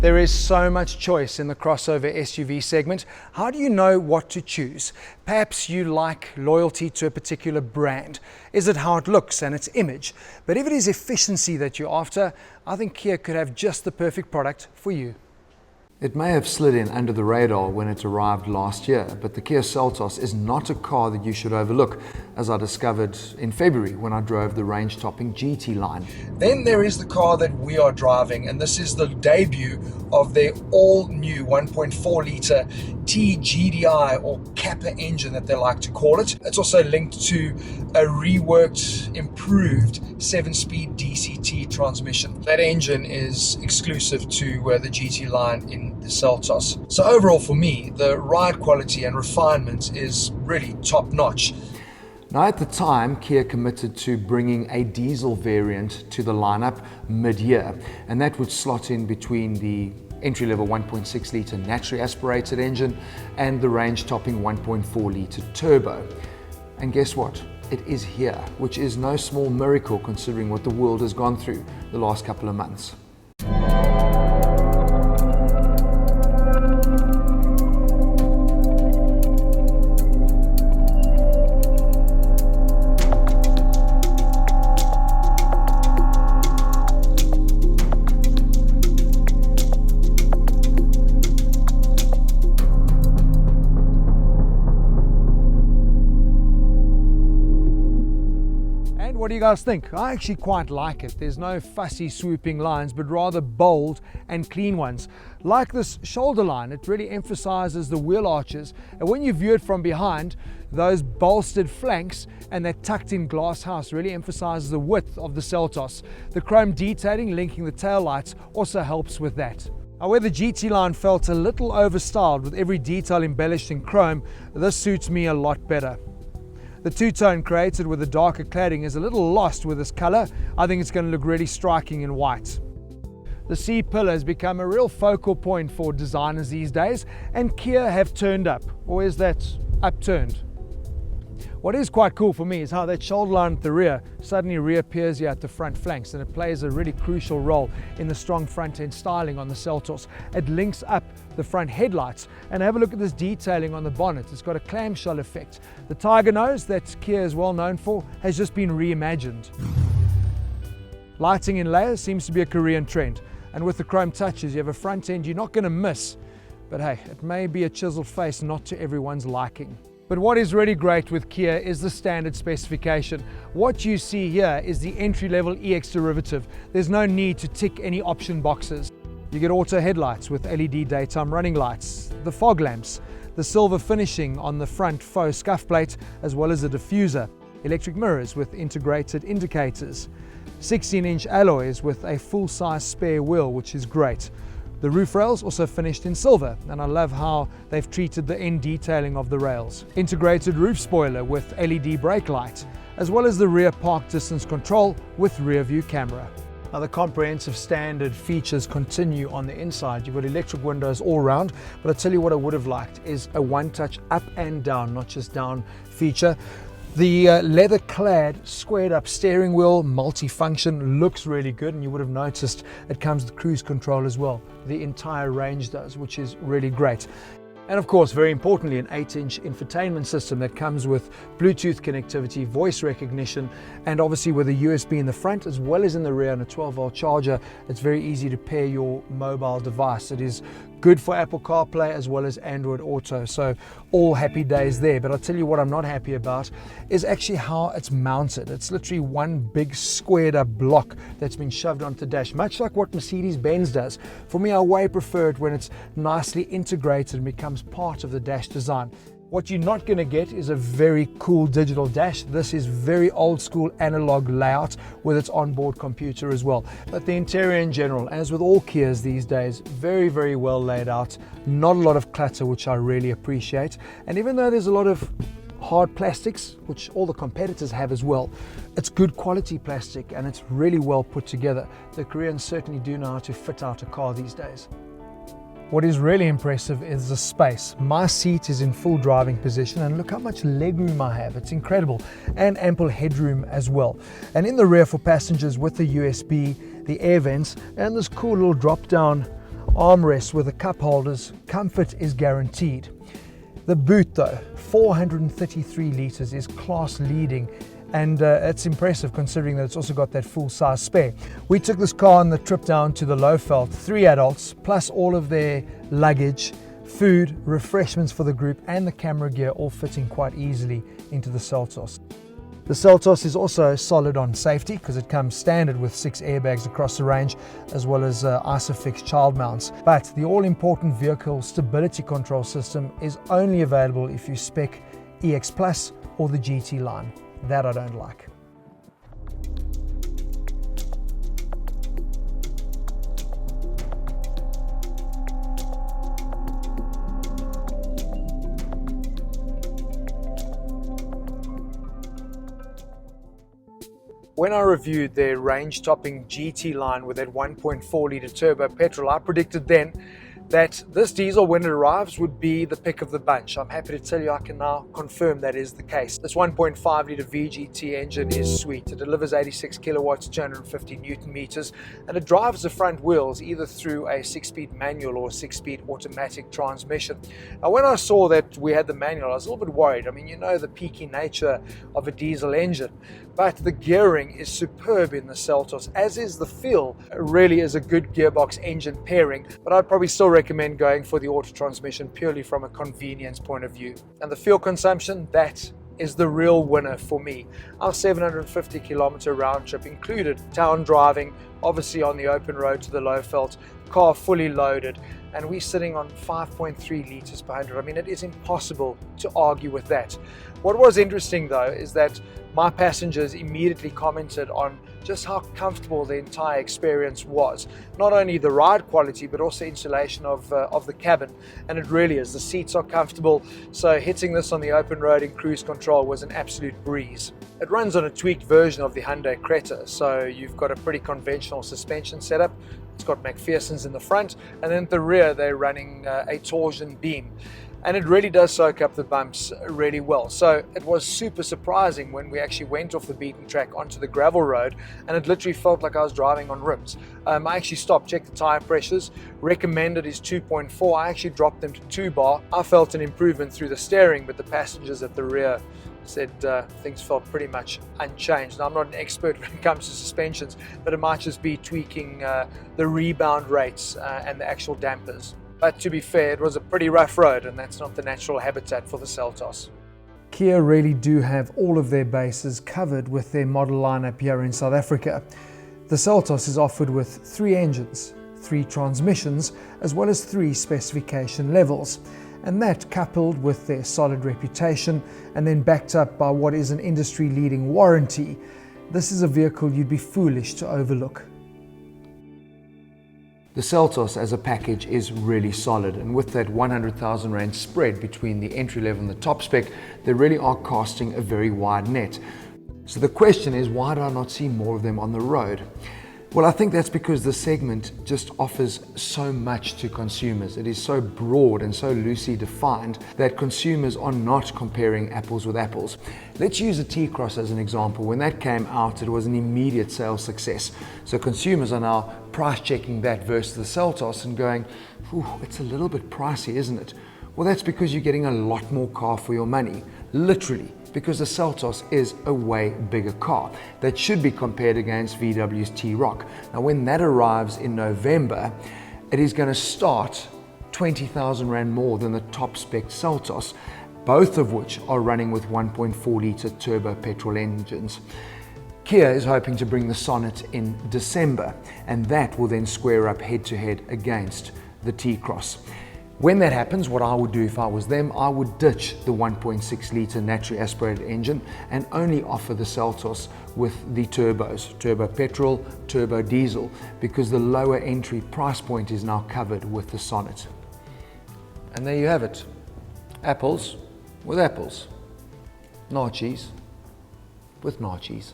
There is so much choice in the crossover SUV segment. How do you know what to choose? Perhaps you like loyalty to a particular brand. Is it how it looks and its image? But if it is efficiency that you're after, I think Kia could have just the perfect product for you. It may have slid in under the radar when it arrived last year, but the Kia Seltos is not a car that you should overlook, as I discovered in February when I drove the range-topping GT line. Then there is the car that we are driving, and this is the debut of their all-new 1.4 litre TGDI or Kappa engine that they like to call it. It's also linked to a reworked, improved 7-speed DCT transmission. That engine is exclusive to the GT line in the Seltos. So overall for me, the ride quality and refinement is really top-notch. Now at the time, Kia committed to bringing a diesel variant to the lineup mid-year, and that would slot in between the entry-level 1.6 litre naturally aspirated engine and the range-topping 1.4 litre turbo. And guess what? It is here, which is no small miracle considering what the world has gone through the last couple of months. What do you guys think? I actually quite like it. There's no fussy swooping lines, but rather bold and clean ones. Like this shoulder line, it really emphasizes the wheel arches, and when you view it from behind, those bolstered flanks and that tucked in glass house really emphasizes the width of the Seltos. The chrome detailing linking the tail lights also helps with that. Now, where the GT line felt a little overstyled with every detail embellished in chrome, this suits me a lot better. The two-tone created with the darker cladding is a little lost with this color. I think it's going to look really striking in white. The C-pillar has become a real focal point for designers these days, and Kia have turned up, or is that upturned? What is quite cool for me is how that shoulder line at the rear suddenly reappears here at the front flanks, and it plays a really crucial role in the strong front end styling on the Seltos. It links up the front headlights, and have a look at this detailing on the bonnet. It's got a clamshell effect. The tiger nose that Kia is well known for has just been reimagined. Lighting in layers seems to be a Korean trend, and with the chrome touches you have a front end you're not going to miss, but hey, it may be a chiseled face not to everyone's liking. But what is really great with Kia is the standard specification. What you see here is the entry-level EX derivative. There's no need to tick any option boxes. You get auto headlights with LED daytime running lights, the fog lamps, the silver finishing on the front faux scuff plate, as well as a diffuser, electric mirrors with integrated indicators, 16-inch alloys with a full-size spare wheel, which is great. The roof rails also finished in silver, and I love how they've treated the end detailing of the rails. Integrated roof spoiler with LED brake light, as well as the rear park distance control with rear view camera. Now the comprehensive standard features continue on the inside. You've got electric windows all round, but I'll tell you what I would have liked is a one-touch up and down, not just down feature. The leather-clad, squared-up steering wheel, multi-function, looks really good, and you would have noticed it comes with cruise control as well. The entire range does, which is really great. And of course, very importantly, an 8-inch infotainment system that comes with Bluetooth connectivity, voice recognition, and obviously with a USB in the front as well as in the rear and a 12-volt charger. It's very easy to pair your mobile device. It is good for Apple CarPlay as well as Android Auto, so all happy days there. But I'll tell you what I'm not happy about is actually how it's mounted. It's literally one big squared up block that's been shoved onto the dash, much like what Mercedes-Benz does. For me, I way prefer it when it's nicely integrated and becomes part of the dash design. What you're not going to get is a very cool digital dash. This is very old school analog layout with its onboard computer as well. But the interior in general, as with all Kias these days, very, very well laid out. Not a lot of clutter, which I really appreciate. And even though there's a lot of hard plastics, which all the competitors have as well, it's good quality plastic and it's really well put together. The Koreans certainly do know how to fit out a car these days. What is really impressive is the space. My seat is in full driving position and look how much legroom I have. It's incredible, and ample headroom as well. And in the rear for passengers with the USB, the air vents, and this cool little drop down armrests with the cup holders. Comfort is guaranteed. The boot though, 433 litres, is class leading, and it's impressive considering that it's also got that full size spare. We took this car on the trip down to the Lowveld, 3 adults plus all of their luggage, food, refreshments for the group, and the camera gear all fitting quite easily into the Seltos. The Seltos is also solid on safety because it comes standard with 6 airbags across the range, as well as ISOFIX child mounts. But the all-important vehicle stability control system is only available if you spec EX Plus or the GT line. That I don't like. When I reviewed their range-topping GT line with that 1.4 litre turbo petrol, I predicted then that this diesel, when it arrives, would be the pick of the bunch. I'm happy to tell you I can now confirm that is the case. This 1.5 litre VGT engine is sweet. It delivers 86 kilowatts, 250 newton meters, and it drives the front wheels either through a 6-speed manual or a 6-speed automatic transmission. Now, when I saw that we had the manual, I was a little bit worried. I mean, you know the peaky nature of a diesel engine, but the gearing is superb in the Seltos, as is the feel. It really is a good gearbox engine pairing, but I'd probably still recommend going for the auto transmission purely from a convenience point of view. And the fuel consumption, that is the real winner for me. Our 750 kilometer round trip included town driving, obviously on the open road to the Lowveld, car fully loaded, and we're sitting on 5.3 litres per 100. I mean, it is impossible to argue with that. What was interesting though is that my passengers immediately commented on just how comfortable the entire experience was. Not only the ride quality, but also insulation of the cabin. And it really is. The seats are comfortable, so hitting this on the open road in cruise control was an absolute breeze. It runs on a tweaked version of the Hyundai Creta, so you've got a pretty conventional suspension setup. It's got McPherson's in the front, and then at the rear they're running a torsion beam. And it really does soak up the bumps really well. So it was super surprising when we actually went off the beaten track onto the gravel road, and it literally felt like I was driving on rims. I actually stopped, checked the tire pressures, recommended is 2.4. I actually dropped them to 2 bar. I felt an improvement through the steering, but the passengers at the rear said things felt pretty much unchanged. Now, I'm not an expert when it comes to suspensions, but it might just be tweaking the rebound rates and the actual dampers. But to be fair, it was a pretty rough road, and that's not the natural habitat for the Seltos. Kia really do have all of their bases covered with their model lineup here in South Africa. The Seltos is offered with 3 engines, 3 transmissions, as well as 3 specification levels. And that, coupled with their solid reputation and then backed up by what is an industry-leading warranty, this is a vehicle you'd be foolish to overlook. The Seltos as a package is really solid, and with that 100,000 Rand spread between the entry level and the top spec, they really are casting a very wide net. So the question is, why do I not see more of them on the road? Well, I think that's because the segment just offers so much to consumers. It is so broad and so loosely defined that consumers are not comparing apples with apples. Let's use a T-Cross as an example. When that came out, it was an immediate sales success. So consumers are now price checking that versus the Seltos and going, "Ooh, it's a little bit pricey, isn't it?" Well, that's because you're getting a lot more car for your money, literally, because the Seltos is a way bigger car that should be compared against VW's T-Roc. Now, when that arrives in November, it is going to start 20,000 Rand more than the top spec Seltos, both of which are running with 1.4 litre turbo petrol engines. Kia is hoping to bring the Sonnet in December, and that will then square up head to head against the T-Cross. When that happens, what I would do if I was them, I would ditch the 1.6 litre naturally aspirated engine and only offer the Seltos with the turbos, turbo petrol, turbo diesel, because the lower entry price point is now covered with the Sonnet. And there you have it. Apples with apples. Nachos with nachos.